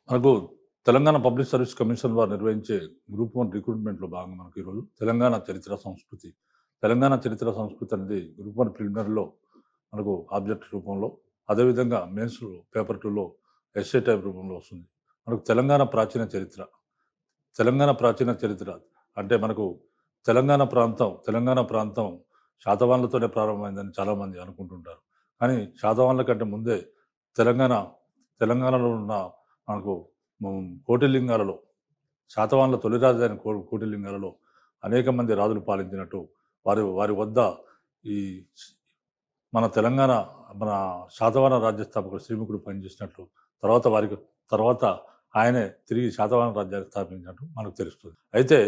మనకు Telangana public service commission వారు నిర్వహించే గ్రూప్ 1 రిక్రూట్మెంట్‌లో భాగంగా మనకు ఈరోజు తెలంగాణ చరిత్ర, సంస్కృతి. తెలంగాణ చరిత్ర, సంస్కృతి అనేది గ్రూప్ 1 ప్రిలిమినరీలో మనకు ఆబ్జెక్ట్ రూపంలో, అదేవిధంగా మెయిన్స్ పేపర్ 2లో ఎస్సే టైప్ రూపంలో వస్తుంది. మనకు తెలంగాణ ప్రాచీన చరిత్ర అంటే మనకు తెలంగాణ ప్రాంతం శాతవాహనులతోనే ప్రారంభమైందని చాలామంది అనుకుంటుంటారు. కానీ శాతవాహనుల కంటే ముందే తెలంగాణ తెలంగాణలో ఉన్న మనకు కోటిలింగాలలో శాతవాహనుల తొలి రాజధాని కోటిలింగాలలో అనేక మంది రాజులు పాలించినట్టు వారి వారి వద్ద ఈ మన తెలంగాణ మన శాతవాహన రాజ్య స్థాపకుడు శ్రీముఖుడు పనిచేసినట్లు తర్వాత ఆయనే తిరిగి శాతవాహన రాజ్యాన్ని స్థాపించినట్టు మనకు తెలుస్తుంది. అయితే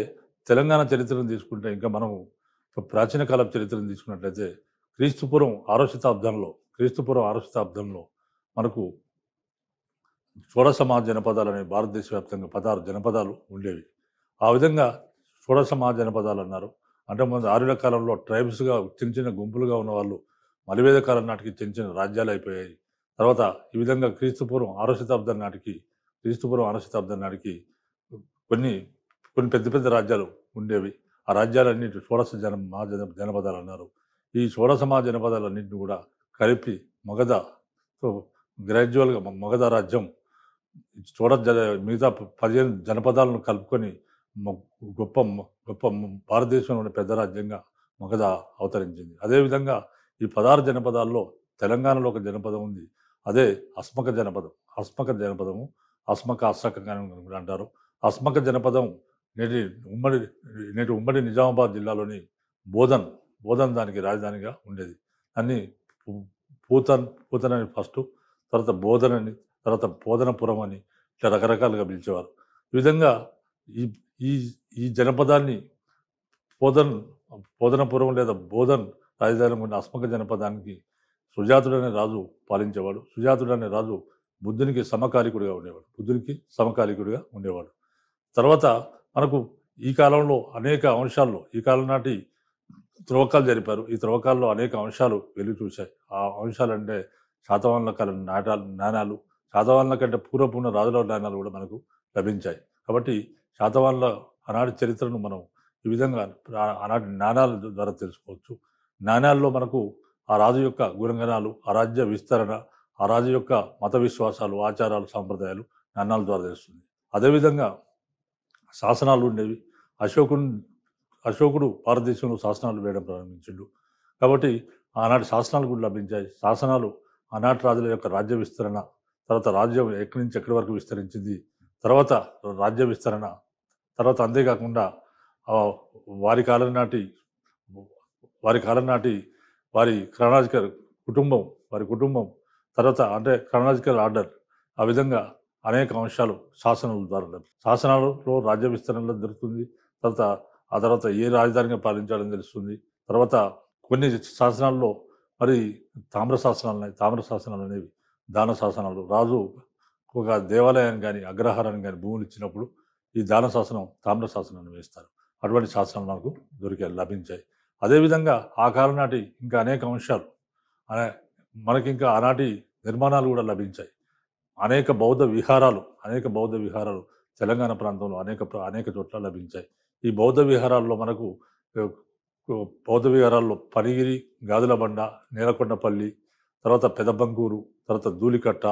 తెలంగాణ చరిత్రను తీసుకుంటే ఇంకా మనము ప్రాచీన కాలపు చరిత్రను తీసుకున్నట్లయితే క్రీస్తుపూర్వం 6వ శతాబ్దంలో మనకు షోడశ జనపదాలని భారతదేశ వ్యాప్తంగా 16 జనపదాలు ఉండేవి. ఆ విధంగా షోడశ జనపదాలు అన్నారు. అంటే ముందు ఆర్యుల కాలంలో ట్రైబ్స్‌గా చిన్న చిన్న గుంపులుగా ఉన్నవాళ్ళు మలివేద కాలం నాటికి చిన్న చిన్న రాజ్యాలు అయిపోయాయి. తర్వాత ఈ విధంగా క్రీస్తుపూర్వం 6వ శతాబ్దం నాటికి కొన్ని కొన్ని పెద్ద పెద్ద రాజ్యాలు ఉండేవి. ఆ రాజ్యాలన్నిటి షోడశ జనపదాలు అన్నారు. ఈ షోడశ జనపదాలన్నింటిని కూడా కలిపి మగధతో గ్రాడ్యువల్‌గా మగధ రాజ్యం మిగతా 15 జనపదాలను కలుపుకొని మ గొప్ప గొప్ప భారతదేశంలోని పెద్ద రాజ్యంగా మగధ అవతరించింది. అదేవిధంగా ఈ 16 జనపదాల్లో తెలంగాణలో ఒక జనపదం ఉంది. అదే అస్మక జనపదము. అస్సక అని కూడా అంటారు. అస్మక జనపదం నేటి ఉమ్మడి ఉమ్మడి నిజామాబాద్ జిల్లాలోని బోధన్ దానికి రాజధానిగా ఉండేది. దాన్ని పూ పూతన్ అని ఫస్టు, తర్వాత బోధన్ అని, తర్వాత బోధనపురం అని ఇట్లా రకరకాలుగా పిలిచేవారు. ఈ విధంగా ఈ ఈ ఈ జనపదాన్ని బోధనపురం లేదా బోధన్ రాజధాని ఉన్న అస్మక జనపదానికి సుజాతుడనే రాజు పాలించేవాడు. సుజాతుడనే రాజు బుద్ధునికి సమకాలికుడిగా ఉండేవాడు. తర్వాత మనకు ఈ కాలంలో అనేక అంశాల్లో ఈ కాలం నాటి త్రవ్వకాలు జరిపారు. ఈ త్రవ్వకాల్లో అనేక అంశాలు వెలుగు చూశాయి. ఆ అంశాలంటే శాతవాహనుల కాలం నాణాలు, శాతవాహనుల కంటే పూర్వపు ఉన్న రాజుల నాణాలు కూడా మనకు లభించాయి. కాబట్టి శాతవాహనుల ఆనాటి చరిత్రను మనం ఈ విధంగా ఆనాటి నాణాల ద్వారా తెలుసుకోవచ్చు. నాణాల్లో మనకు ఆ రాజు యొక్క గుణగణాలు, ఆ రాజ్య విస్తరణ, ఆ రాజు యొక్క మత విశ్వాసాలు, ఆచారాలు, సాంప్రదాయాలు నాణాల ద్వారా తెలుస్తుంది. అదేవిధంగా శాసనాలు ఉండేవి. అశోకుడు భారతదేశంలో శాసనాలు వేయడం ప్రారంభించిండు. కాబట్టి ఆనాటి శాసనాలు కూడా లభించాయి. శాసనాలు ఆనాటి రాజుల యొక్క రాజ్య విస్తరణ, తర్వాత రాజ్యం ఎక్కడి నుంచి ఎక్కడి వరకు విస్తరించింది, తర్వాత రాజ్య విస్తరణ, తర్వాత అంతేకాకుండా వారి కాలం నాటి వారి క్రొనాలజికల్ కుటుంబం తర్వాత అంటే క్రొనాలజికల్ ఆర్డర్, ఆ విధంగా అనేక అంశాలు శాసనాల ద్వారా శాసనాలలో రాజ్య విస్తరణలో దొరుకుతుంది. ఆ తర్వాత ఏ రాజధానిగా పాలించాలని తెలుస్తుంది. తర్వాత కొన్ని శాసనాల్లో మరి తామ్ర శాసనాలు అనేవి దాన శాసనాలు. రాజు ఒక దేవాలయాన్ని కానీ అగ్రహారాన్ని కానీ భూములు ఇచ్చినప్పుడు ఈ దాన శాసనం, తామ్ర శాసనాన్ని వేస్తారు. అటువంటి శాసనాలు మనకు లభించాయి. అదేవిధంగా ఆ కాలం నాటి ఇంకా అనేక అంశాలు మనకింకా ఆనాటి నిర్మాణాలు కూడా లభించాయి. అనేక బౌద్ధ విహారాలు తెలంగాణ ప్రాంతంలో అనేక చోట్ల లభించాయి. ఈ బౌద్ధ విహారాల్లో పనిగిరి, గాదులబండ, నేలకొండపల్లి, తర్వాత పెదబంకూరు, తర్వాత ధూళికట్ట,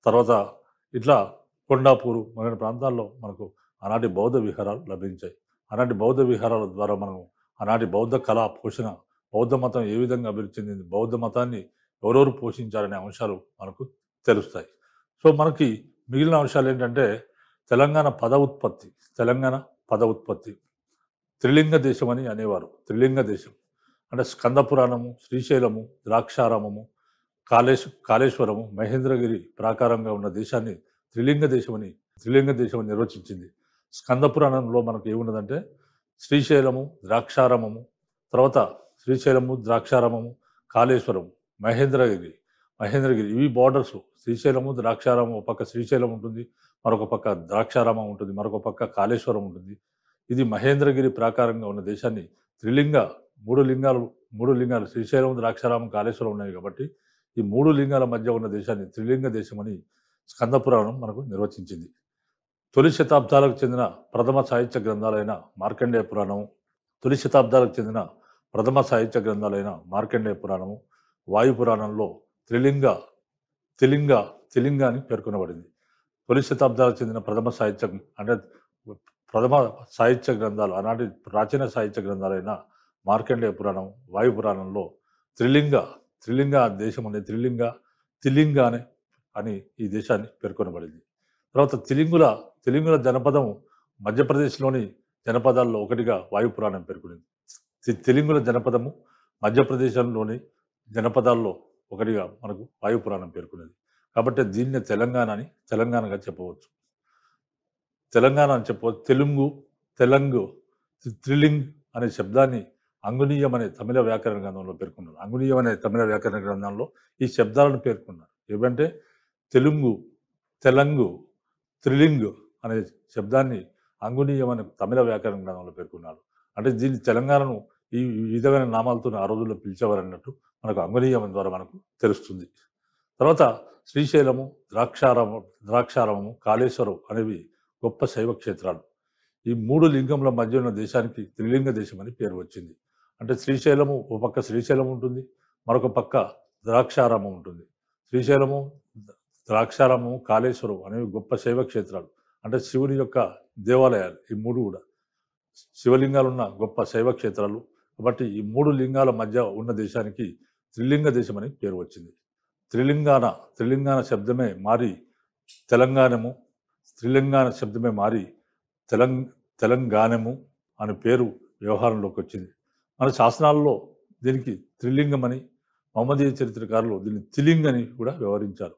తర్వాత ఇట్లా కొండాపూరు మొదలైన ప్రాంతాల్లో మనకు ఆనాటి బౌద్ధ విహారాలు లభించాయి. ఆనాటి బౌద్ధ విహారాల ద్వారా మనం ఆనాటి బౌద్ధ కళా పోషణ, బౌద్ధ మతం ఏ విధంగా అభివృద్ధి చెందింది, బౌద్ధ మతాన్ని ఎవరెవరు పోషించారనే అంశాలు మనకు తెలుస్తాయి. సో మనకి మిగిలిన అంశాలు ఏంటంటే తెలంగాణ పద ఉత్పత్తి త్రిలింగ దేశం అని అనేవారు. త్రిలింగ దేశం అంటే స్కంద పురాణము, శ్రీశైలము, ద్రాక్షారామము, కాళేశ్వరము, మహేంద్రగిరి ప్రాకారంగా ఉన్న దేశాన్ని త్రిలింగ దేశం అని నిర్వచించింది. స్కంద పురాణంలో మనకు ఏమున్నదంటే శ్రీశైలము, ద్రాక్షారామము, కాళేశ్వరము, మహేంద్రగిరి ఇవి బార్డర్స్. శ్రీశైలము, ద్రాక్షారామం, ఒక పక్క శ్రీశైలం ఉంటుంది, మరొక పక్క ద్రాక్షారామం ఉంటుంది, మరొక పక్క కాళేశ్వరం ఉంటుంది. ఇది మహేంద్రగిరి ప్రాకారంగా ఉన్న దేశాన్ని మూడు లింగాలు శ్రీశైలం, ద్రాక్షారామం, కాళేశ్వరం ఉన్నాయి కాబట్టి ఈ 3 లింగాల మధ్య ఉన్న దేశాన్ని త్రిలింగ దేశం అని స్కంద పురాణం మనకు నిర్వచించింది. తొలి శతాబ్దాలకు చెందిన ప్రథమ సాహిత్య గ్రంథాలైన మార్కండేయ పురాణము, తొలి శతాబ్దాలకు చెందిన ప్రథమ సాహిత్య గ్రంథాలైన మార్కండేయ పురాణము, వాయు పురాణంలో త్రిలింగ త్రిలింగ త్రిలింగ అని పేర్కొనబడింది. తొలి శతాబ్దాలకు చెందిన ప్రథమ సాహిత్య అంటే ప్రథమ సాహిత్య గ్రంథాలు ఆనాటి ప్రాచీన సాహిత్య గ్రంథాలైన మార్కండేయ పురాణం, వాయు పురాణంలో త్రిలింగ త్రిలింగ దేశం అనే త్రిలింగ అని ఈ దేశాన్ని పేర్కొనబడింది. తర్వాత తెలుగుల జనపదం మధ్యప్రదేశ్లోని జనపదాల్లో ఒకటిగా వాయు పురాణం పేర్కొనింది. తెలుగుల జనపదము మధ్యప్రదేశంలోని జనపదాల్లో ఒకటిగా మనకు వాయు పురాణం పేర్కొనేది. కాబట్టి దీన్నే తెలంగాణగా చెప్పవచ్చు. తెలంగాణ అని చెప్పవచ్చు. తెలంగు త్రిలింగ్ అనే శబ్దాన్ని అంగునీయం అనే తమిళ వ్యాకరణ గ్రంథంలో పేర్కొన్నారు. అంగునీయం అనే తమిళ వ్యాకరణ గ్రంథంలో ఈ శబ్దాలను పేర్కొన్నారు. ఏమంటే తెలంగు త్రిలింగ్ అనే శబ్దాన్ని అంగునీయం అనే తమిళ వ్యాకరణ గ్రంథంలో పేర్కొన్నారు. అంటే దీన్ని తెలంగాణను ఈ విధమైన నామాలతో ఆ రోజుల్లో పిలిచేవారన్నట్టు మనకు అంగునీయం ద్వారా మనకు తెలుస్తుంది. తర్వాత శ్రీశైలము, ద్రాక్షారామము, కాళేశ్వరం అనేవి గొప్ప శైవ క్షేత్రాలు. ఈ 3 లింగముల మధ్య ఉన్న దేశానికి త్రిలింగ దేశం అని పేరు వచ్చింది. అంటే శ్రీశైలము ఒక పక్క శ్రీశైలం ఉంటుంది, మరొక పక్క ద్రాక్షారామం ఉంటుంది. శ్రీశైలము, ద్రాక్షారామము, కాళేశ్వరం అనేవి గొప్ప శైవ క్షేత్రాలు. అంటే శివుని యొక్క దేవాలయాలు. ఈ 3 కూడా శివలింగాలు ఉన్న గొప్ప శైవ క్షేత్రాలు. కాబట్టి ఈ 3 లింగాల మధ్య ఉన్న దేశానికి త్రిలింగ దేశం అని పేరు వచ్చింది. త్రిలింగాణ శబ్దమే మారి తెలంగాణము, త్రిలింగాణ శబ్దమే మారి తెలంగాణము అనే పేరు వ్యవహారంలోకి వచ్చింది. మన శాసనాల్లో దీనికి త్రిలింగమని, మహమ్మదీయ చరిత్రకారులు దీన్ని త్రిలింగ్ అని కూడా వ్యవహరించారు.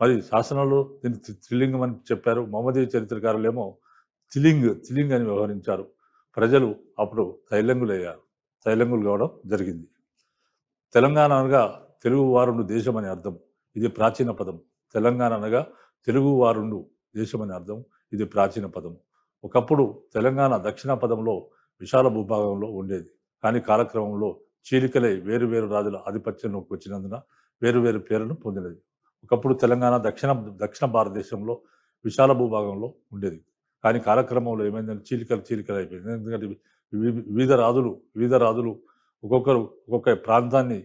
మరి శాసనాల్లో దీన్ని త్రిలింగం అని చెప్పారు. మహమ్మదీయ చరిత్రకారులేమో త్రిలింగ్ అని వ్యవహరించారు. ప్రజలు అప్పుడు తైలంగులు కావడం జరిగింది. తెలంగాణ అనగా తెలుగు వారుండు దేశం అని అర్థం. ఇది ప్రాచీన పదం. తెలంగాణ అనగా తెలుగు వారుండు దేశం అని అర్థం. ఇది ప్రాచీన పదం. ఒకప్పుడు తెలంగాణ దక్షిణ పదంలో విశాల భూభాగంలో ఉండేది. కానీ కాలక్రమంలో చీలికలై వేరు రాజుల ఆధిపత్యంలోకి వచ్చినందున వేరు పేర్లను పొందినది. ఒకప్పుడు తెలంగాణ దక్షిణ భారతదేశంలో విశాల భూభాగంలో ఉండేది. కానీ కాలక్రమంలో ఏమైందంటే చీలికలు అయిపోయింది. ఎందుకంటే వివిధ రాజులు ఒక్కొక్క ప్రాంతాన్ని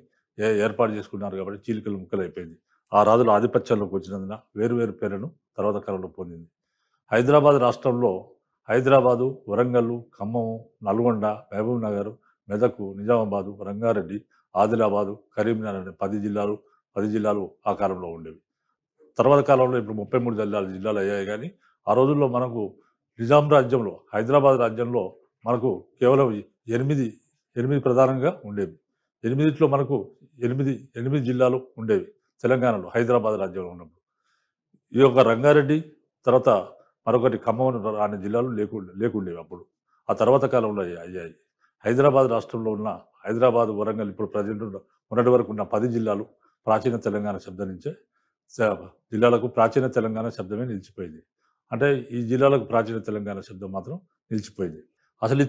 ఏర్పాటు చేసుకున్నారు కాబట్టి చీలికలు ముక్కలైపోయింది. ఆ రాజుల ఆధిపత్యంలోకి వచ్చినందున వేరు పేర్లను తర్వాత కాలంలో పొందింది. హైదరాబాద్ రాష్ట్రంలో హైదరాబాదు, వరంగల్, ఖమ్మం, నల్గొండ, మహబూబ్ నగర్, మెదక్, నిజామాబాదు, రంగారెడ్డి, ఆదిలాబాదు, కరీంనగర్ అనే 10 జిల్లాలు ఆ కాలంలో ఉండేవి. తర్వాత కాలంలో ఇప్పుడు 33 జిల్లాలు అయ్యాయి. కానీ ఆ రోజుల్లో మనకు నిజాం రాజ్యంలో, హైదరాబాద్ రాజ్యంలో మనకు కేవలం 8 ప్రధానంగా ఉండేవి. 8 మనకు 8 జిల్లాలు ఉండేవి తెలంగాణలో, హైదరాబాద్ రాజ్యంలో ఉన్నప్పుడు. ఈ యొక్క రంగారెడ్డి, తర్వాత మరొకటి ఖమ్మం అనే జిల్లాలు లేకుండేవి అప్పుడు. ఆ తర్వాత కాలంలో అయ్యాయి. హైదరాబాద్ రాష్ట్రంలో ఉన్న హైదరాబాద్, వరంగల్ ఇప్పుడు ప్రజెంట్ మొన్నటి వరకు ఉన్న 10 జిల్లాలు ప్రాచీన తెలంగాణ శబ్దం నుంచే జిల్లాలకు ప్రాచీన తెలంగాణ శబ్దమే నిలిచిపోయింది. అంటే ఈ జిల్లాలకు ప్రాచీన తెలంగాణ శబ్దం మాత్రం నిలిచిపోయింది. అసలు ఈ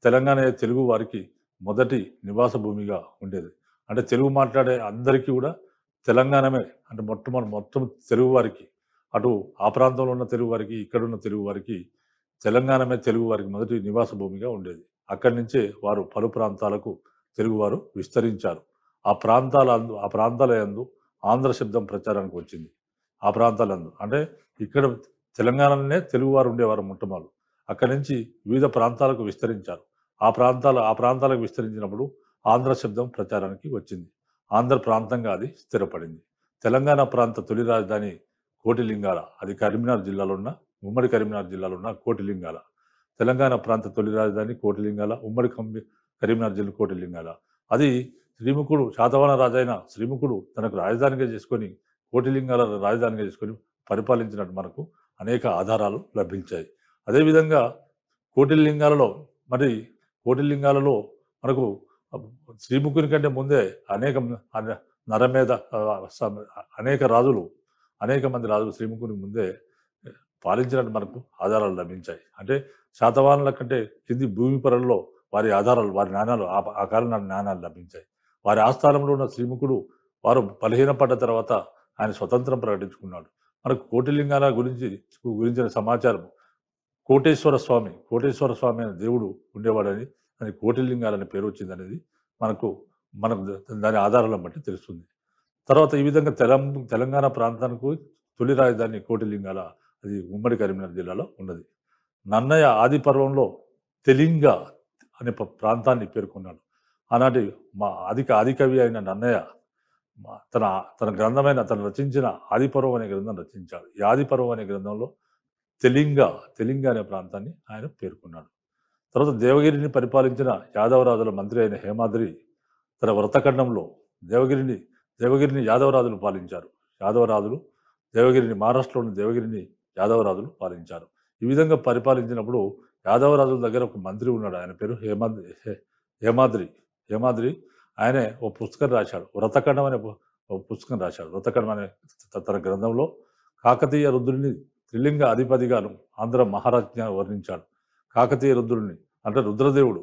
తెలంగాణ తెలుగు వారికి మొదటి నివాస భూమిగా ఉండేది. అంటే తెలుగు మాట్లాడే అందరికీ కూడా తెలంగాణమే అంటే మొత్తం తెలుగు వారికి, అటు ఆ ప్రాంతంలో ఉన్న తెలుగు వారికి, ఇక్కడున్న తెలుగు వారికి తెలంగాణమే తెలుగు వారికి మొదటి నివాస భూమిగా ఉండేది. అక్కడి నుంచే వారు పలు ప్రాంతాలకు తెలుగువారు విస్తరించారు. ఆ ప్రాంతాల యందు ఆంధ్ర శబ్దం ప్రచారానికి వచ్చింది. ఆ ప్రాంతాలందు అంటే ఇక్కడ తెలంగాణలోనే తెలుగువారు ఉండేవారు మొట్టమొదలు. అక్కడి నుంచి వివిధ ప్రాంతాలకు విస్తరించారు. ఆ ప్రాంతాలకు విస్తరించినప్పుడు ఆంధ్ర శబ్దం ప్రచారానికి వచ్చింది. ఆంధ్ర ప్రాంతంగా అది స్థిరపడింది. తెలంగాణ ప్రాంత తొలి రాజధాని కోటిలింగాల. అది ఉమ్మడి కరీంనగర్ జిల్లాలో ఉన్న కోటిలింగాల. తెలంగాణ ప్రాంత తొలి రాజధాని కోటిలింగాల, ఉమ్మడి కరీంనగర్ జిల్లా కోటిలింగాల. అది శాతవాహన రాజైన శ్రీముఖుడు తనకు రాజధానిగా చేసుకొని, కోటిలింగాల రాజధానిగా చేసుకొని పరిపాలించినట్టు మనకు అనేక ఆధారాలు లభించాయి. అదేవిధంగా కోటిలింగాలలో మనకు శ్రీముఖుని కంటే ముందే అనేక మంది రాజులు శ్రీముఖుని ముందే పాలించినట్టు మనకు ఆధారాలు లభించాయి. అంటే శాతవాహనుల కంటే కింది భూమి పొరల్లో వారి నాణాలు ఆ కాలం నాటి నాణాలు లభించాయి. వారి ఆస్థానంలో ఉన్న శ్రీముఖుడు వారు బలహీనపడ్డ తర్వాత ఆయన స్వతంత్రం ప్రకటించుకున్నాడు. మనకు కోటిలింగాల గురించిన సమాచారం కోటేశ్వర స్వామి అనే దేవుడు ఉండేవాడని, అది కోటిలింగాలనే పేరు వచ్చిందనేది మనకు మనకు దాని ఆధారాలను బట్టి తెలుస్తుంది. తర్వాత ఈ విధంగా తెలంగాణ ప్రాంతానికి తొలి రాజధాని కోటిలింగాల, అది ఉమ్మడి కరీంనగర్ జిల్లాలో ఉన్నది. నన్నయ్య ఆది పర్వంలో తెలింగ అనే ప్రాంతాన్ని పేర్కొన్నాడు. ఆనాటి ఆదికవి అయిన నన్నయ్య తన తన గ్రంథమైన తను రచించిన ఆదిపర్వం అనే గ్రంథం రచించాడు. ఈ ఆదిపర్వం అనే గ్రంథంలో తెలింగ అనే ప్రాంతాన్ని ఆయన పేర్కొన్నాడు. తర్వాత దేవగిరిని పరిపాలించిన యాదవరాజుల మంత్రి అయిన హేమాద్రి తన వ్రతఖండంలో దేవగిరిని యాదవరాజులు పాలించారు. యాదవరాజులు మహారాష్ట్రలోని దేవగిరిని యాదవరాజులు పాలించారు. ఈ విధంగా పరిపాలించినప్పుడు యాదవరాజుల దగ్గర ఒక మంత్రి ఉన్నాడు. ఆయన పేరు హేమాద్రి. ఆయనే ఓ పుస్తకం రాశాడు. వ్రతఖండం అనే ఓ పుస్తకం రాశాడు. వ్రతఖండం అనే తన గ్రంథంలో కాకతీయ రుద్రుడిని త్రిలింగ అధిపతిగాను ఆంధ్ర మహారాజ్ఞ వర్ణించాడు. కాకతీయ రుద్రుడిని అంటే రుద్రదేవుడు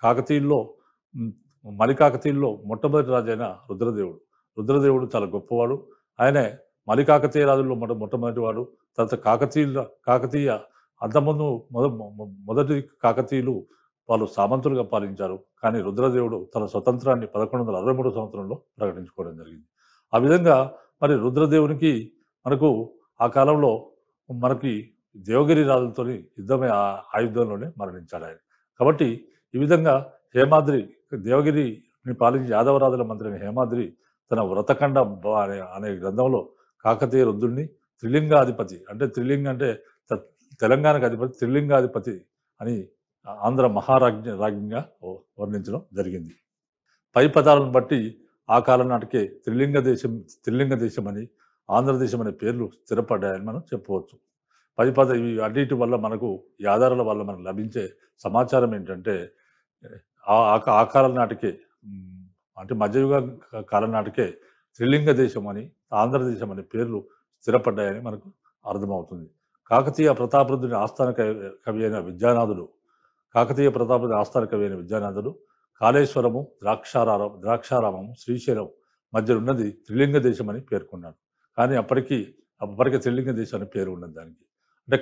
కాకతీయుల్లో మలికాకతీయుల్లో మొట్టమొదటి రాజైన రుద్రదేవుడు చాలా గొప్పవాడు. ఆయనే మలికాకతీయ రాజుల్లో మొట్టమొదటి వాడు. తర్వాత కాకతీయ అంతకుముందు మొదటి కాకతీయులు వాళ్ళు సామంతులుగా పాలించారు. కానీ రుద్రదేవుడు తన స్వతంత్రాన్ని 1163 సంవత్సరంలో ప్రకటించుకోవడం జరిగింది. ఆ విధంగా మరి రుద్రదేవునికి మనకు ఆ కాలంలో మనకి దేవగిరి రాజులతోని ఆ యుద్ధంలోనే మరణించాడు ఆయన. కాబట్టి ఈ విధంగా దేవగిరిని పాలించి యాదవరాజుల మంత్రి అయిన హేమాద్రి తన వ్రతఖండ అనే గ్రంథంలో కాకతీయ రుద్రుడిని త్రిలింగాధిపతి అంటే తెలంగాణకు అధిపతి త్రిలింగాధిపతి అని ఆంధ్ర రాజ్ఞిగా వర్ణించడం జరిగింది. పై పదాలను బట్టి ఆ కాలం నాటికే త్రిలింగ దేశం అని ఆంధ్రదేశం అనే పేర్లు స్థిరపడ్డాయని మనం చెప్పవచ్చు. ఇవి అన్నిటి వల్ల మనకు ఈ ఆధారాల వల్ల మనకు లభించే సమాచారం ఏంటంటే ఆ కాలం నాటికే అంటే మధ్యయుగ కాలం నాటికే త్రిలింగ దేశం అని ఆంధ్రదేశం అనే పేర్లు స్థిరపడ్డాయని మనకు అర్థమవుతుంది. కాకతీయ ప్రతాపరుద్రుని ఆస్థాన కవి అయిన విద్యానాథుడు కాళేశ్వరము ద్రాక్షారామము శ్రీశైలం మధ్య ఉన్నది త్రిలింగ దేశం అని పేర్కొన్నాడు. కానీ అప్పటికే త్రిలింగ దేశం అనే పేరు ఉన్నది దానికి. అంటే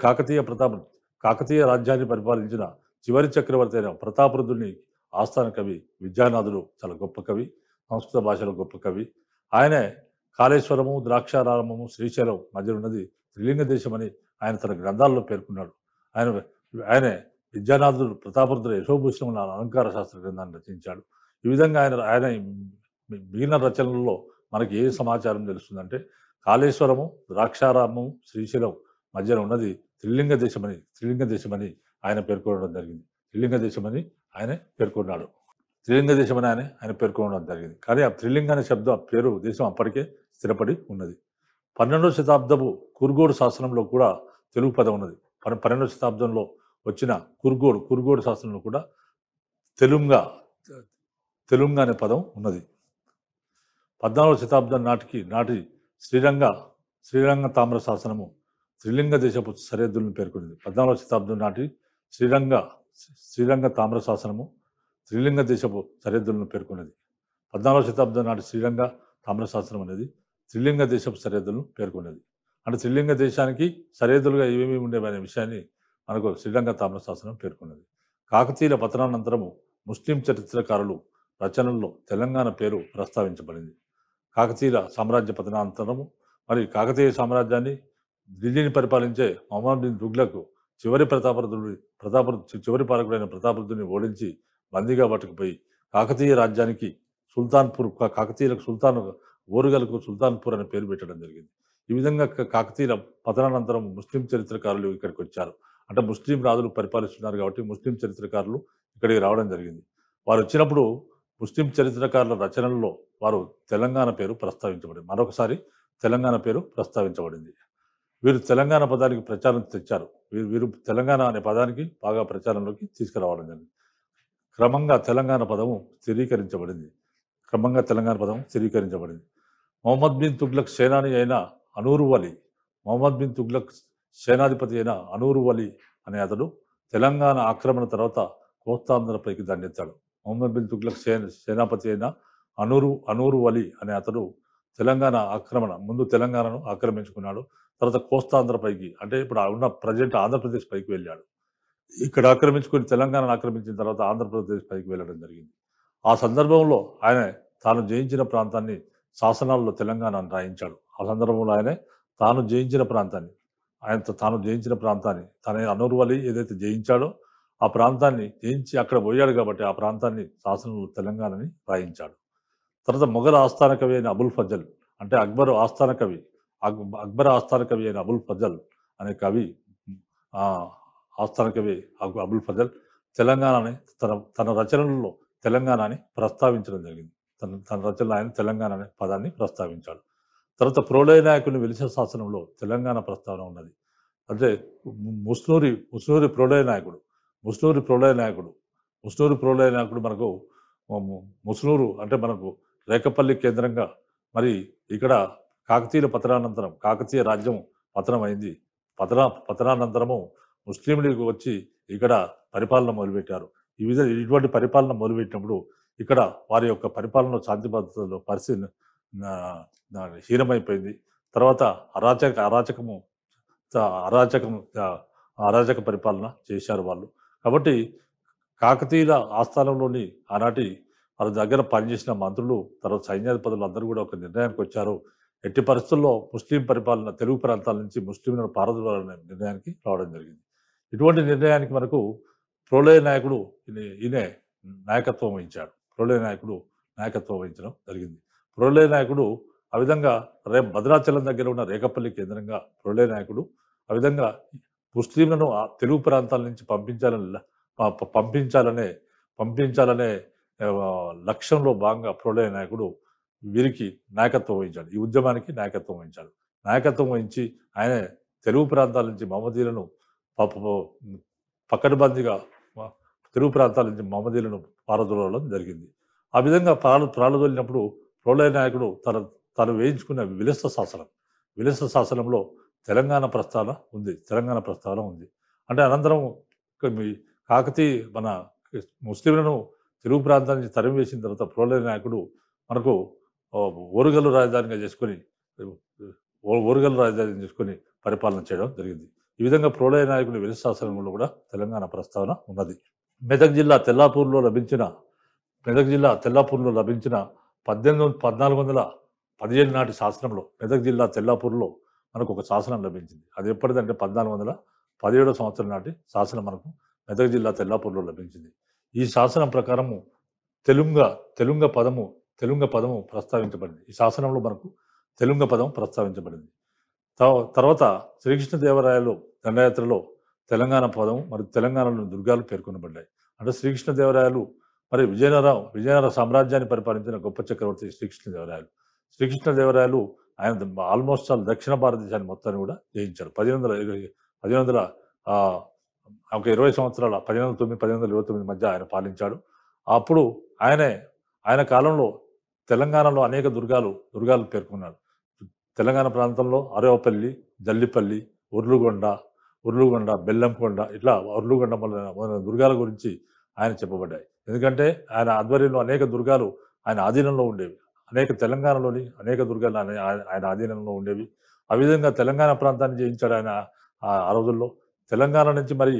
కాకతీయ రాజ్యాన్ని పరిపాలించిన చివరి చక్రవర్తి అయిన ప్రతాపరుద్రుని ఆస్థాన కవి విద్యానాథుడు చాలా గొప్ప కవి, సంస్కృత భాషలో గొప్ప కవి. ఆయనే కాళేశ్వరము ద్రాక్షారామము శ్రీశైలం మధ్య ఉన్నది త్రిలింగ దేశమని ఆయన తన గ్రంథాల్లో పేర్కొన్నాడు. ఆయనే విద్యానాథుడు ప్రతాపరుద్రుడు యశోభూషణముల అలంకార శాస్త్ర గ్రంథాన్ని రచించాడు. ఈ విధంగా ఆయన మిగిలిన రచనలలో మనకి ఏ సమాచారం తెలుస్తుందంటే కాళేశ్వరము ద్రాక్షారామము శ్రీశైలం మధ్యలో ఉన్నది త్రిలింగ దేశమని ఆయన పేర్కొనడం జరిగింది. త్రిలింగ దేశమని ఆయన పేర్కొనడం జరిగింది. కానీ ఆ త్రిలింగ అనే పేరు దేశం అప్పటికే స్థిరపడి ఉన్నది. 12వ శతాబ్దపు కురుగోడు శాసనంలో కూడా తెలుగు పదం ఉన్నది. 12వ శతాబ్దంలో వచ్చిన కురుగోడు శాసనంలో కూడా తెలుంగ అనే పదం ఉన్నది. 14వ శతాబ్దం నాటి శ్రీరంగ తామ్ర శాసనము త్రిలింగ దేశపు సరిహద్దులను పేర్కొంది. 14వ శతాబ్దం నాటి శ్రీరంగ తామ్ర శాసనము త్రిలింగ దేశపు సరిహద్దులను పేర్కొన్నది. 14వ శతాబ్దం నాటి శ్రీరంగ తామ్ర శాసనం అనేది త్రిలింగ దేశపు సరిహద్దులను పేర్కొన్నది. అంటే త్రిలింగ దేశానికి సరిహద్దులుగా ఏమేమి ఉండేవనే విషయాన్ని మనకు శ్రీరంగ తామ్ర శాసనం పేర్కొన్నది. కాకతీయుల పతనానంతరము ముస్లిం చరిత్రకారులు రచనల్లో తెలంగాణ పేరు ప్రస్తావించబడింది. కాకతీయుల సామ్రాజ్య పతనానంతరము మరి కాకతీయ సామ్రాజ్యాన్ని ఢిల్లీని పరిపాలించే మహమ్మద్ బిన్ తుగ్లక్ చివరి పాలకుడైన ప్రతాపరుద్రుని ఓడించి బందీగా పట్టుకుపోయి కాకతీయ రాజ్యానికి కాకతీయులకు ఓరుగలకు సుల్తాన్పూర్ అనే పేరు పెట్టడం జరిగింది. ఈ విధంగా కాకతీయుల పతనానంతరం ముస్లిం చరిత్రకారులు ఇక్కడికి వచ్చారు. అంటే ముస్లిం రాజులు పరిపాలిస్తున్నారు కాబట్టి ముస్లిం చరిత్రకారులు ఇక్కడికి రావడం జరిగింది. వారు వచ్చినప్పుడు ముస్లిం చరిత్రకారుల రచనల్లో వారు తెలంగాణ పేరు ప్రస్తావించబడింది. మరొకసారి తెలంగాణ పేరు ప్రస్తావించబడింది. వీరు తెలంగాణ పదానికి ప్రచారం తెచ్చారు. వీరు తెలంగాణ అనే పదానికి బాగా ప్రచారంలోకి తీసుకురావడం జరిగింది. క్రమంగా తెలంగాణ పదము స్థిరీకరించబడింది. మొహమ్మద్ బిన్ తుగ్లక్ సేనాధిపతి అయిన అనూరు వలి అనే అతడు తెలంగాణ ఆక్రమణ తర్వాత కోస్తాంధ్రపైకి దండెత్తాడు. మొహమ్మద్ బిన్ తుగ్లక్ సేనాపతి అయిన అనూరు వలి అనే అతడు తెలంగాణ ఆక్రమణ ముందు తెలంగాణను ఆక్రమించుకున్నాడు. తర్వాత కోస్తాంధ్రపైకి అంటే ఇప్పుడు ఉన్న ప్రెజెంట్ ఆంధ్రప్రదేశ్ పైకి వెళ్ళాడు. ఇక్కడ ఆక్రమించుకొని తెలంగాణను ఆక్రమించిన తర్వాత ఆంధ్రప్రదేశ్ పైకి వెళ్ళడం జరిగింది. ఆ సందర్భంలో ఆయన తాను జయించిన ప్రాంతాన్ని శాసనాల్లో తెలంగాణ అని రాయించాడు. ఆ సందర్భంలో ఆయనే తాను జయించిన ప్రాంతాన్ని, తాను జయించిన ప్రాంతాన్ని తన అనూరువలి ఏదైతే జయించాడో ఆ ప్రాంతాన్ని జయించి అక్కడ పోయాడు కాబట్టి ఆ ప్రాంతాన్ని శాసనంలో తెలంగాణని రాయించాడు. తర్వాత మొఘల్ ఆస్థాన కవి అయిన అబుల్ ఫజల్ అంటే అక్బర్ ఆస్థాన కవి అక్బర్ ఆస్థాన కవి అయిన అబుల్ ఫజల్ అనే కవి ఆ, ఆస్థాన కవి అబుల్ ఫజల్ తెలంగాణని తన తన రచనలలో తెలంగాణని ప్రస్తావించడం జరిగింది. తన రచనలో ఆయన తెలంగాణ అనే పదాన్ని ప్రస్తావించాడు. తర్వాత ప్రోలయ నాయకుని వెలిసిన శాసనంలో తెలంగాణ ప్రస్తావన ఉన్నది. అంటే ముస్నూరి ప్రోలయ నాయకుడు ముస్నూరి ప్రోలయ నాయకుడు ముస్నూరి ప్రోలయ నాయకుడు మనకు ముస్నూరు అంటే మనకు రేకపల్లి కేంద్రంగా మరి ఇక్కడ కాకతీయుల పతనానంతరం కాకతీయ రాజ్యం పతనమైంది. పతనానంతరము ముస్లింలు వచ్చి ఇక్కడ పరిపాలన మొదలుపెట్టారు. ఇటువంటి పరిపాలన మొదలుపెట్టినప్పుడు ఇక్కడ వారి యొక్క పరిపాలన శాంతి భద్రతలో పరిస్థితి హీనమైపోయింది. తర్వాత అరాచకము అరాచకం అరాచక పరిపాలన చేశారు వాళ్ళు. కాబట్టి కాకతీయుల ఆస్థానంలోని ఆనాటి వాళ్ళ దగ్గర పనిచేసిన మంత్రులు తర్వాత సైన్యాధిపతులు అందరూ కూడా ఒక నిర్ణయానికి వచ్చారు. ఎట్టి పరిస్థితుల్లో ముస్లిం పరిపాలన తెలుగు ప్రాంతాల నుంచి ముస్లింలను పారదోలాలనే నిర్ణయానికి రావడం జరిగింది. ఇటువంటి నిర్ణయానికి మనకు ప్రోలయ నాయకుడు ఈయనే నాయకత్వం వహించాడు. ప్రోలయ నాయకుడు నాయకత్వం వహించడం జరిగింది. ప్రోలయ నాయకుడు ఆ విధంగా భద్రాచలం దగ్గర ఉన్న రేకపల్లి కేంద్రంగా ప్రోలయ నాయకుడు ఆ విధంగా ముస్లింలను తెలుగు ప్రాంతాల నుంచి పంపించాలనే లక్ష్యంలో భాగంగా ప్రోలయ నాయకుడు వీరికి నాయకత్వం వహించాడు. ఈ ఉద్యమానికి నాయకత్వం వహించాడు. నాయకత్వం వహించి ఆయన తెలుగు ప్రాంతాల నుంచి మహమ్మదీలను పకడ్బందీగా తెలుగు ప్రాంతాల నుంచి మహమ్మదీలను పారదోలడం జరిగింది. ఆ విధంగా పారదోలినప్పుడు ప్రోలయ నాయకుడు తను వేయించుకున్న విలస శాసనంలో తెలంగాణ ప్రస్తావన ఉంది. అంటే అనంతరం కాకతీయ మన ముస్లింలను తెలుగు ప్రాంతాల నుంచి తరిమి వేసిన తర్వాత ప్రోలయ నాయకుడు మనకు ఓరుగల్లు రాజధానిగా చేసుకొని పరిపాలన చేయడం జరిగింది. ఈ విధంగా ప్రోలయ నాయకుడి విలస శాసనంలో కూడా తెలంగాణ ప్రస్తావన ఉన్నది. మెదక్ జిల్లా తెల్లాపూర్లో లభించిన 1417 నాటి శాసనంలో మెదక్ జిల్లా తెల్లాపూర్లో మనకు ఒక శాసనం లభించింది. అది ఎప్పటిదంటే 1417 సంవత్సరం నాటి శాసనం మనకు మెదక్ జిల్లా తెల్లాపూర్లో లభించింది. ఈ శాసనం ప్రకారము తెలుంగ పదము ప్రస్తావించబడింది. ఈ శాసనంలో మనకు తెలుంగ పదం ప్రస్తావించబడింది. తర్వాత శ్రీకృష్ణదేవరాయలు దండయాత్రలో తెలంగాణ పదం మరియు తెలంగాణలోని దుర్గాలు పేర్కొనబడ్డాయి. అంటే శ్రీకృష్ణదేవరాయలు మరి విజయనగర సామ్రాజ్యాన్ని పరిపాలించిన గొప్ప చక్రవర్తి శ్రీకృష్ణదేవరాయలు ఆయన ఆల్మోస్ట్ ఆల్ దక్షిణ భారతదేశాన్ని మొత్తాన్ని కూడా జయించాడు. 20 సంవత్సరాల 1829 మధ్య ఆయన పాలించాడు. అప్పుడు ఆయన కాలంలో తెలంగాణలో అనేక దుర్గాలు పేర్కొన్నాడు. తెలంగాణ ప్రాంతంలో అరవపల్లి, జల్లిపల్లి, ఉర్లుగొండ, బెల్లంకొండ ఇట్లా ఉర్లుగొండ మొదలైన దుర్గాల గురించి ఆయన చెప్పబడ్డాయి. ఎందుకంటే ఆయన ఆధ్వర్యంలో అనేక దుర్గాలు ఆయన ఆధీనంలో ఉండేవి. తెలంగాణలోని అనేక దుర్గాలు ఆయన ఆధీనంలో ఉండేవి. ఆ విధంగా తెలంగాణ ప్రాంతాన్ని జయించాడు ఆయన. ఆ రోజుల్లో తెలంగాణ నుంచి మరి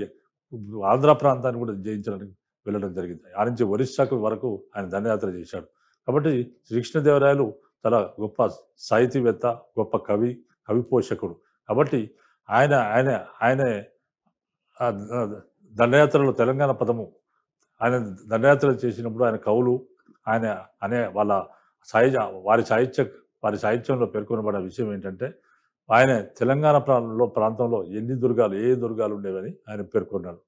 ఆంధ్ర ప్రాంతాన్ని కూడా జయించడానికి వెళ్ళడం జరిగింది. ఆ నుంచి ఒరిస్సాకు వరకు ఆయన దండయాత్ర చేశాడు. కాబట్టి శ్రీకృష్ణదేవరాయలు చాలా గొప్ప సాహితీవేత్త, గొప్ప కవి పోషకుడు. కాబట్టి ఆయన దండయాత్రలో తెలంగాణ పదము ఆయన దండయాత్ర చేసినప్పుడు ఆయన కవులు వారి సాహిత్యంలో పేర్కొనబడిన విషయం ఏంటంటే ఆయన తెలంగాణ ప్రాంతంలో ఏ దుర్గాలు ఉండేవని ఆయన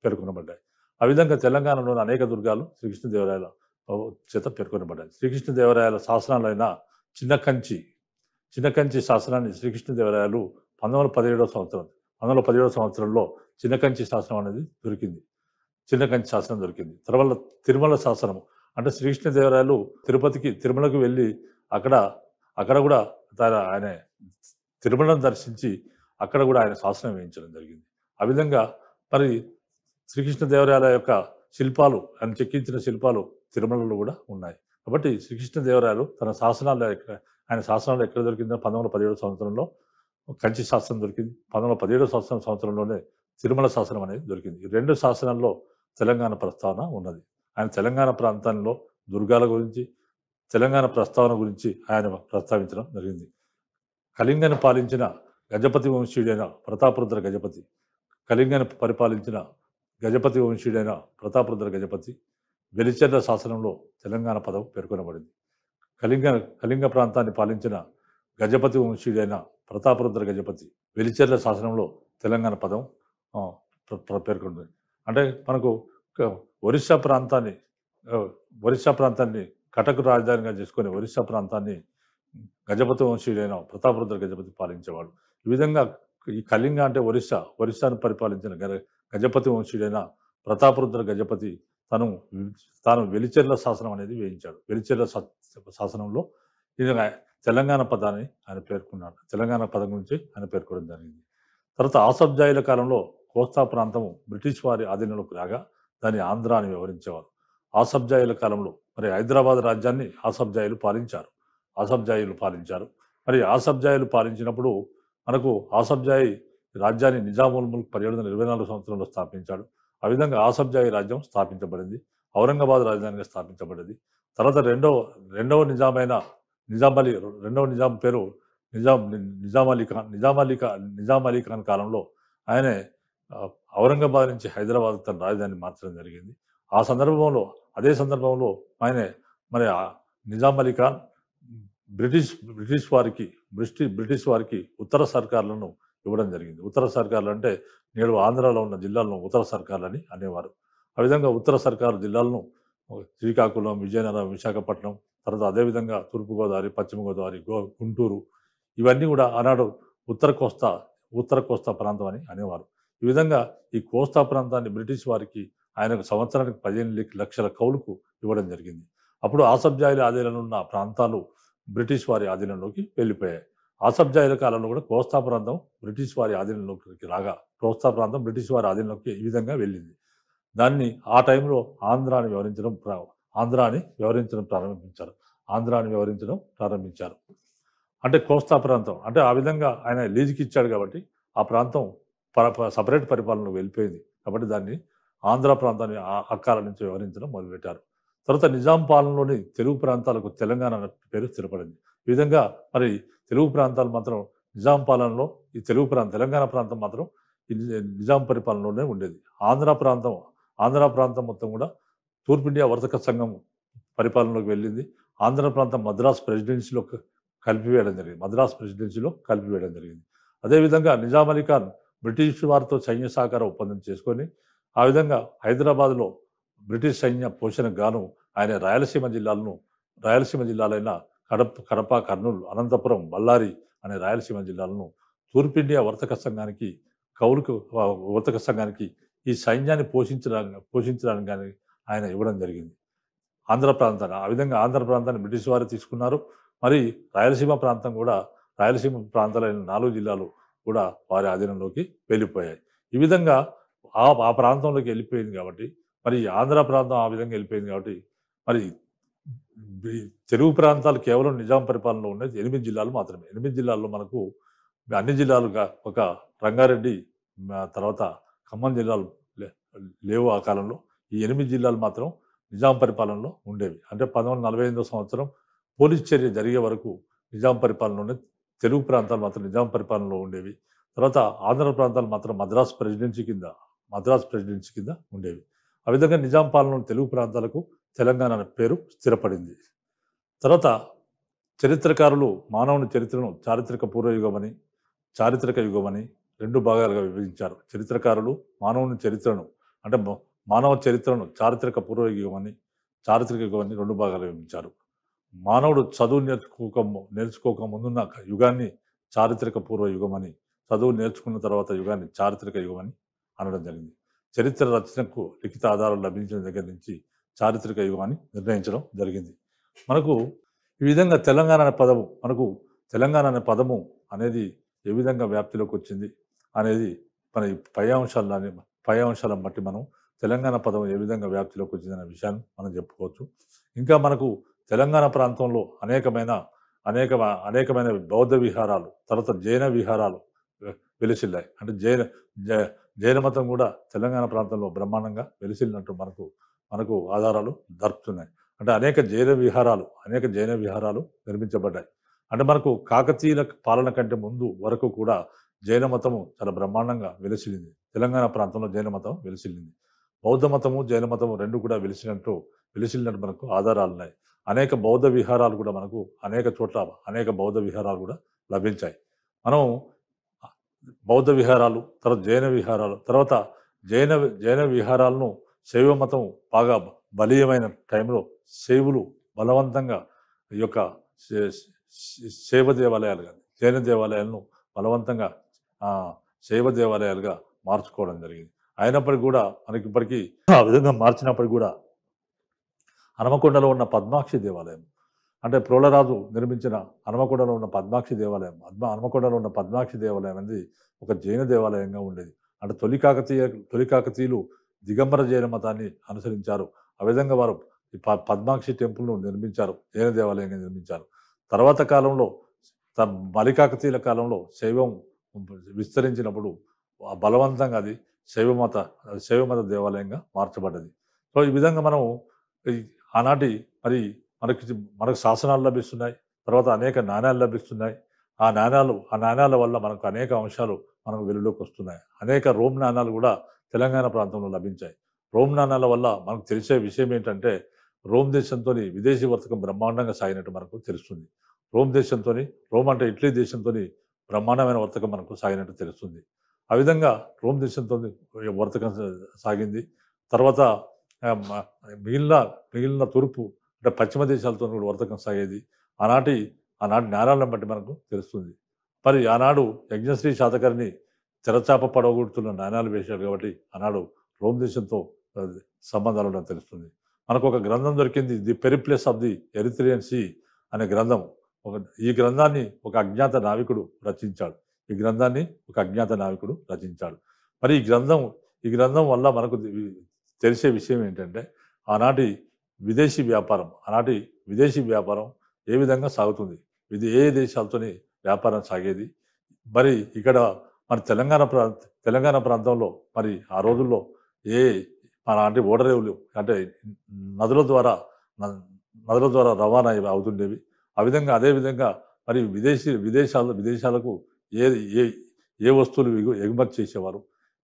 పేర్కొనబడ్డాయి. ఆ విధంగా తెలంగాణలోని అనేక దుర్గాలు శ్రీకృష్ణదేవరాయల చేత పేర్కొనబడ్డాయి. శ్రీకృష్ణదేవరాయల శాసనాలైన చిన్నకంచి శాసనాన్ని శ్రీకృష్ణదేవరాయలు 1917 సంవత్సరంలో చిన్నకంచి శాసనం అనేది దొరికింది. చిన్నకంచి శాసనం దొరికింది. తర్వాత తిరుమల శాసనము అంటే శ్రీకృష్ణదేవరాయలు తిరుమలకు వెళ్ళి అక్కడ కూడా ఆయన తిరుమలను దర్శించి అక్కడ కూడా ఆయన శాసనం వేయించడం జరిగింది. ఆ విధంగా మరి శ్రీకృష్ణదేవరాయల యొక్క శిల్పాలు ఆయన చెక్కించిన శిల్పాలు తిరుమలలో కూడా ఉన్నాయి. కాబట్టి శ్రీకృష్ణదేవరాయలు తన శాసనాల ఆయన శాసనాలు ఎక్కడ దొరికిందో 1917 సంవత్సరంలో కంచి శాసనం దొరికింది. 1917 సంవత్సరంలోనే తిరుమల శాసనం అనేది దొరికింది. ఈ 2 శాసనాల్లో తెలంగాణ ప్రస్తావన ఉన్నది. ఆయన తెలంగాణ ప్రాంతంలో దుర్గాల గురించి, తెలంగాణ ప్రస్తావన గురించి ఆయన ప్రస్తావించడం జరిగింది. కళింగను పాలించిన గజపతి వంశీయుడైన ప్రతాపరుద్ర గజపతి, కళింగను పరిపాలించిన గజపతి వంశీయుడైన ప్రతాపరుద్ర గజపతి వెలిచెర్ల శాసనంలో తెలంగాణ పదం పేర్కొనబడింది. కళింగ కళింగ ప్రాంతాన్ని పాలించిన గజపతి వంశీయుడైన ప్రతాపరుద్ర గజపతి వెలిచెర్ల శాసనంలో తెలంగాణ పదం ఆ, పేర్కొంది. అంటే మనకు క- ఒరిస్సా ప్రాంతాన్ని ఆ, ఒరిస్సా ప్రాంతాన్ని కటక్ రాజధానిగా చేసుకొని ఒరిస్సా ప్రాంతాన్ని గజపతి వంశీయుడైన ప్రతాపరుద్ర గజపతి పాలించేవాడు. ఈ విధంగా ఈ కళింగ అంటే ఒరిస్సాను పరిపాలించిన గజపతి వంశీయుడైన ప్రతాపరుద్ర గజపతి తను తాను వెలిచెర్ల శాసనం అనేది వేయించాడు. వెలిచెర్ల శాసనంలో ఇది తెలంగాణ పదాన్ని ఆయన పేర్కొన్నాడు. తెలంగాణ పదం గురించి ఆయన పేర్కొనడం జరిగింది. తర్వాత ఆసబ్జాయిల కాలంలో కోస్తా ప్రాంతము బ్రిటిష్ వారి ఆధీనంలోకి రాగా దాన్ని ఆంధ్ర అని వ్యవహరించేవారు. ఆసబ్జాయిల కాలంలో మరి హైదరాబాద్ రాజ్యాన్ని ఆసబ్జాయిలు పాలించారు. మరి ఆసబ్జాయిలు పాలించినప్పుడు మనకు ఆసబ్జాయి రాజ్యాన్ని నిజాముల్ ముల్క్ 1724 సంవత్సరంలో స్థాపించాడు. ఆ విధంగా ఆసబ్జాయి రాజ్యం స్థాపించబడింది. ఔరంగాబాద్ రాజధానిగా స్థాపించబడింది. తర్వాత రెండవ నిజామైన నిజాం అలీ రెండవ నిజాం పేరు నిజాం అలీ ఖాన్ కాలంలో ఆయనే ఔరంగాబాద్ నుంచి హైదరాబాద్ తన రాజధాని మార్చడం జరిగింది. అదే సందర్భంలో ఆయనే మరి నిజాం అలీ ఖాన్ బ్రిటిష్ వారికి ఉత్తర సర్కార్లను ఇవ్వడం జరిగింది. ఉత్తర సర్కార్లు అంటే నేడు ఆంధ్రాలో ఉన్న జిల్లాలను ఉత్తర సర్కార్లని అనేవారు. ఆ విధంగా ఉత్తర సర్కారు జిల్లాలను శ్రీకాకుళం, విజయనగరం, విశాఖపట్నం, తర్వాత అదేవిధంగా తూర్పుగోదావరి, పశ్చిమ గోదావరి, గుంటూరు ఇవన్నీ కూడా ఆనాడు ఉత్తర కోస్తా ప్రాంతం అని అనేవారు. ఈ విధంగా ఈ కోస్తా ప్రాంతాన్ని బ్రిటిష్ వారికి ఆయనకు సంవత్సరానికి 15 లక్షల కౌలుకు ఇవ్వడం జరిగింది. అప్పుడు ఆసబ్జాయిల ఆధీనంలో ఉన్న ప్రాంతాలు బ్రిటిష్ వారి ఆధీనంలోకి వెళ్ళిపోయాయి. ఆసబ్జాయిల కాలంలో కూడా కోస్తా ప్రాంతం బ్రిటిష్ వారి ఆధీనంలోకి రాగా కోస్తా ప్రాంతం బ్రిటిష్ వారి ఆధీనంలోకి ఈ విధంగా వెళ్ళింది. దాన్ని ఆ టైంలో ఆంధ్ర అని వ్యవహరించడం ప్రారంభించారు. అంటే కోస్తా ప్రాంతం అంటే ఆ విధంగా ఆయన లీజుకి ఇచ్చాడు కాబట్టి ఆ ప్రాంతం సపరేట్ పరిపాలనకు వెళ్ళిపోయింది. కాబట్టి దాన్ని ఆంధ్ర ప్రాంతాన్ని అక్కాల నుంచి వ్యవహరించడం మొదలుపెట్టారు. తర్వాత నిజాం పాలనలోని తెలుగు ప్రాంతాలకు తెలంగాణ అనే పేరు స్థిరపడింది. ఈ విధంగా మరి తెలుగు ప్రాంతాలు మాత్రం నిజాం పాలనలో ఈ తెలంగాణ ప్రాంతం మాత్రం ఈ నిజాం పరిపాలనలోనే ఉండేది. ఆంధ్ర ప్రాంతం మొత్తం కూడా తూర్పు ఇండియా వర్తక సంఘం పరిపాలనలోకి వెళ్ళింది. ఆంధ్ర ప్రాంతం మద్రాస్ ప్రెసిడెన్సీలో కలిపివేయడం జరిగింది. అదేవిధంగా నిజాం అలీ ఖాన్ బ్రిటిష్ వారితో సైన్య సహకార ఒప్పందం చేసుకొని ఆ విధంగా హైదరాబాద్లో బ్రిటిష్ సైన్య పోషణకు గాను ఆయన రాయలసీమ జిల్లాలైన కడప, కర్నూలు, అనంతపురం, బళ్ళారి అనే రాయలసీమ జిల్లాలను తూర్పు ఇండియా వర్తక సంఘానికి ఈ సైన్యాన్ని పోషించడానికి కానీ ఆయన ఇవ్వడం జరిగింది. ఆ విధంగా ఆంధ్ర ప్రాంతాన్ని బ్రిటిష్ వారు తీసుకున్నారు. మరి రాయలసీమ ప్రాంతాలైన 4 జిల్లాలు కూడా వారి ఆధీనంలోకి వెళ్ళిపోయాయి. ఈ విధంగా ఆ ప్రాంతంలోకి వెళ్ళిపోయింది కాబట్టి మరి ఆంధ్ర ప్రాంతం ఆ విధంగా వెళ్ళిపోయింది కాబట్టి మరి తెలుగు ప్రాంతాలు కేవలం నిజాం పరిపాలనలో ఉన్నది 8 జిల్లాలు మాత్రమే. 8 జిల్లాల్లో మనకు అన్ని జిల్లాలుగా ఒక రంగారెడ్డి తర్వాత ఖమ్మం జిల్లాలు లేవు ఆ కాలంలో. ఈ 8 జిల్లాలు మాత్రం నిజాం పరిపాలనలో ఉండేవి. అంటే 1948 సంవత్సరం పోలీస్ చర్య జరిగే వరకు నిజాం పరిపాలనలోనే తెలుగు ప్రాంతాలు మాత్రం నిజాం పరిపాలనలో ఉండేవి. తర్వాత ఆంధ్ర ప్రాంతాలు మాత్రం మద్రాస్ ప్రెసిడెన్సీ కింద ఉండేవి. ఆ విధంగా నిజాం పాలనలో తెలుగు ప్రాంతాలకు తెలంగాణ అనే పేరు స్థిరపడింది. తర్వాత చరిత్రకారులు మానవుని చరిత్రను చారిత్రక పూర్వయుగమని, చారిత్రక యుగమని 2 భాగాలుగా విభజించారు. చరిత్రకారులు మానవుని చరిత్రను అంటే మానవ చరిత్రను చారిత్రక పూర్వయుగమని, చారిత్రక యుగమని 2 భాగాలుగా విభజించారు. మానవుడు చదువు నేర్చుకోక ముందున్న యుగాన్ని చారిత్రక పూర్వయుగమని, చదువు నేర్చుకున్న తర్వాత యుగాన్ని చారిత్రక యుగమని అనడం జరిగింది. చరిత్ర రచనకు లిఖిత ఆధారాలు లభించిన దగ్గర నుంచి చారిత్రక యుగాన్ని నిర్ణయించడం జరిగింది. మనకు ఈ విధంగా తెలంగాణ అనే పదము అనేది ఏ విధంగా వ్యాప్తిలోకి వచ్చింది అనేది మన ఈ పై అంశాలను బట్టి మనం తెలంగాణ పదం ఏ విధంగా వ్యాప్తిలోకి వచ్చిందనే విషయాన్ని మనం చెప్పుకోవచ్చు. ఇంకా మనకు తెలంగాణ ప్రాంతంలో అనేకమైన బౌద్ధ విహారాలు, తర్వాత జైన విహారాలు వెలిసిల్లాయి. అంటే జ జైన మతం కూడా తెలంగాణ ప్రాంతంలో బ్రహ్మాండంగా వెలిసిల్లినట్టు మనకు మనకు ఆధారాలు దొరుకుతున్నాయి. అంటే అనేక జైన విహారాలు నిర్మించబడ్డాయి. అంటే మనకు కాకతీయుల పాలన కంటే ముందు వరకు కూడా జైన మతము చాలా బ్రహ్మాండంగా వెలిసిల్లింది. తెలంగాణ ప్రాంతంలో జైన మతం వెలిసిల్లింది. బౌద్ధ మతము, జైన మతము 2 కూడా వెలిసిల్లినట్టు మనకు ఆధారాలున్నాయి. అనేక బౌద్ధ విహారాలు కూడా మనకు అనేక చోట్ల అనేక బౌద్ధ విహారాలు కూడా లభించాయి. మనం బౌద్ధ విహారాలు, తర్వాత జైన విహారాలు, తర్వాత జైన జైన విహారాలను శైవ మతం బాగా బలీయమైన టైంలో శైవులు బలవంతంగా ఈ యొక్క శే శైవ దేవాలయాలు గాని, జైన దేవాలయాలను బలవంతంగా శైవ దేవాలయాలుగా మార్చుకోవడం జరిగింది. అయినప్పటికి కూడా మనకిప్పటికీ ఆ విధంగా మార్చినప్పటికి కూడా హనుమకొండలో ఉన్న పద్మాక్షి దేవాలయం, అంటే ప్రోలరాజు నిర్మించిన హనుమకొండలో ఉన్న పద్మాక్షి దేవాలయం, హనుమకొండలో ఉన్న పద్మాక్షి దేవాలయం అనేది ఒక జైన దేవాలయంగా ఉండేది. అంటే తొలి కాకతీయులు దిగంబర జైన మతాన్ని అనుసరించారు. ఆ విధంగా వారు ఈ పద్మాక్షి టెంపుల్‌ను నిర్మించారు. జైన దేవాలయంగా నిర్మించారు. తర్వాత కాలంలో మలి కాకతీయుల కాలంలో శైవం విస్తరించినప్పుడు బలవంతంగా అది శైవ మత దేవాలయంగా మార్చబడ్డది. సో, ఈ విధంగా మనం ఈ ఆనాటి మరి మనకు శాసనాలు లభిస్తున్నాయి. తర్వాత అనేక నాణేలు లభిస్తున్నాయి. ఆ నాణేల వల్ల మనకు అనేక అంశాలు మనకు వెలుగులోకి వస్తున్నాయి. అనేక రోమ్ నాణాలు కూడా తెలంగాణ ప్రాంతంలో లభించాయి. రోమ్ నాణాల వల్ల మనకు తెలిసే విషయం ఏంటంటే, రోమ్ దేశంతోని విదేశీ వర్తకం బ్రహ్మాండంగా సాగినట్టు మనకు తెలుస్తుంది. రోమ్ అంటే ఇటలీ దేశంతోని బ్రహ్మాండమైన వర్తకం మనకు సాగినట్టు తెలుస్తుంది. ఆ విధంగా రోమ్ దేశంతోని వర్తకం సాగింది. తర్వాత ఆహ్, మ మిగిలిన తూర్పు అంటే పశ్చిమ దేశాలతోని కూడా వర్తకం సాగేది. ఆనాటి ఆనాటి నాణాలను బట్టి మనకు తెలుస్తుంది. మరి ఆనాడు యజ్ఞశ్రీ శాతకర్ణి తెరచాప పడగొడుతున్న నాణాలు వేశాడు కాబట్టి ఆనాడు రోమ్ దేశంతో ఆహ్, సంబంధాలు ఉన్నట్టు తెలుస్తుంది. మనకొక గ్రంథం దొరికింది. 'The periplus of the Erythraean sea' అనే గ్రంథం. ఈ గ్రంథాన్ని ఒక అజ్ఞాత నావికుడు రచించాడు. మరి ఈ గ్రంథం వల్ల మనకు తెలిసే విషయం ఏంటంటే, ఆనాటి ఆనాటి విదేశీ వ్యాపారం ఏ విధంగా సాగుతుంది? ఇది ఏ దేశాలతోని వ్యాపారం సాగేది? మరి ఇక్కడ మన తెలంగాణ ప్రాంతంలో మరి ఆ రోజుల్లో ఏ అలాంటి ఓడరేవులు అంటే నదుల ద్వారా న నదుల ద్వారా రవాణా అవుతుండేవి. అదే విధంగా మరి విదేశాలకు ఏ ఏ ఏ వస్తువులు ఎగుమతి చేసేవారు?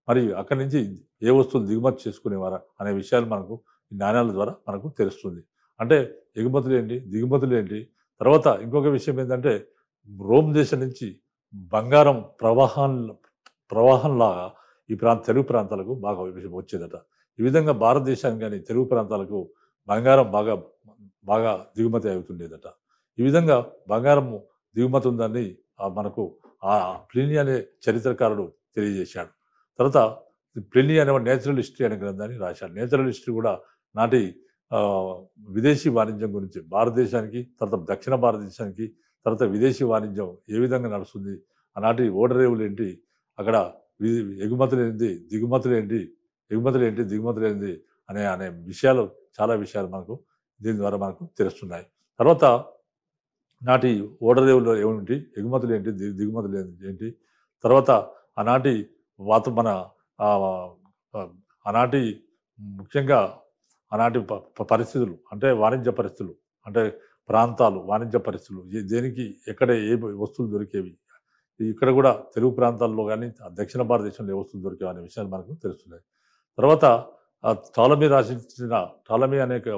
మరి అక్కడి నుంచి ఏ వస్తువులు దిగుమతి చేసుకునేవారా? అనే విషయాలు మనకు ఈ నాణేల ద్వారా మనకు తెలుస్తుంది. అంటే ఎగుమతులేంటి? దిగుమతులేంటి? తర్వాత ఇంకొక విషయం ఏంటంటే, రోమ్ దేశం నుంచి బంగారం ప్రవాహంలాగా ఈ తెలుగు ప్రాంతాలకు బాగా వచ్చేదట. ఈ విధంగా భారతదేశానికి గాని, తెలుగు ప్రాంతాలకు బంగారం బాగా దిగుమతి అవుతుండేదట. ఈ విధంగా బంగారము దిగుమతి ఉందని మనకు ప్లినీ అనే చరిత్రకారుడు తెలియజేశాడు. తర్వాత ప్లినీ అనేవాడు 'నేచురల్ హిస్టరీ' అనే గ్రంథాన్ని రాశాడు. నేచురల్ హిస్టరీ కూడా నాటి విదేశీ వాణిజ్యం గురించి భారతదేశానికి, తర్వాత దక్షిణ భారతదేశానికి, తర్వాత విదేశీ వాణిజ్యం ఏ విధంగా నడుస్తుంది? ఆనాటి ఓడరేవులేంటి? అక్కడ వి ఎగుమతులేంటి? దిగుమతులేంటి? అనే చాలా విషయాలు మనకు దీని ద్వారా మనకు తెలుస్తున్నాయి. తర్వాత నాటి ఓడరేవుల్లో ఏమిటి? ఎగుమతులేంటి? దిగుమతులేంటి? తర్వాత ఆనాటి మన ఆహ్, ఆహ్, ఆనాటి ముఖ్యంగా ఆనాటి పరిస్థితులు అంటే వాణిజ్య పరిస్థితులు, అంటే ప్రాంతాలు, వాణిజ్య పరిస్థితులు దేనికి ఎక్కడ ఏ వస్తువులు దొరికేవి? ఇక్కడ కూడా తెలుగు ప్రాంతాల్లో గాని, దక్షిణ భారతదేశంలో ఏ వస్తువులు దొరికేవి అనే విషయాలు మనకు తెలుస్తున్నాయి. తర్వాత టాలమీ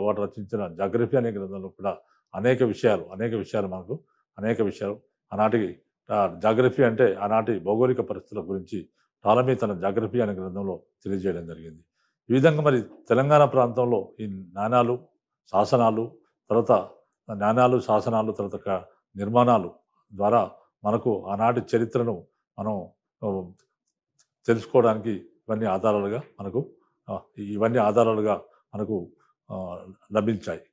వాడు రచించిన 'జాగ్రఫీ' అనే గ్రంథంలో కూడా అనేక విషయాలు ఆనాటి జాగ్రఫీ అంటే ఆనాటి భౌగోళిక పరిస్థితుల గురించి టాలమీ తన 'జాగ్రఫీ' అనే గ్రంథంలో తెలియజేయడం జరిగింది. ఈ విధంగా మరి తెలంగాణ ప్రాంతంలో ఈ నాణాలు, శాసనాలు, తర్వాత తర్వాత నిర్మాణాలు ద్వారా మనకు ఆనాటి చరిత్రను మనం ఆహ్, తెలుసుకోవడానికి ఇవన్నీ ఆధారాలుగా మనకు లభించాయి.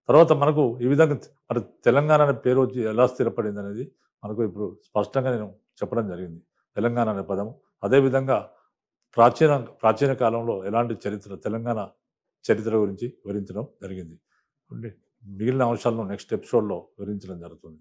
తర్వాత మనకు ఈ విధంగా మరి తెలంగాణ అనే పేరు వచ్చి ఎలా స్థిరపడిందనేది మనకు ఇప్పుడు స్పష్టంగా నేను చెప్పడం జరిగింది. తెలంగాణ అనే పదం. అదేవిధంగా ప్రాచీన కాలంలో ఎలాంటి తెలంగాణ చరిత్ర గురించి వివరించడం జరిగింది. మిగిలిన అంశాలను నెక్స్ట్ ఎపిసోడ్‌లో వివరించడం జరుగుతుంది.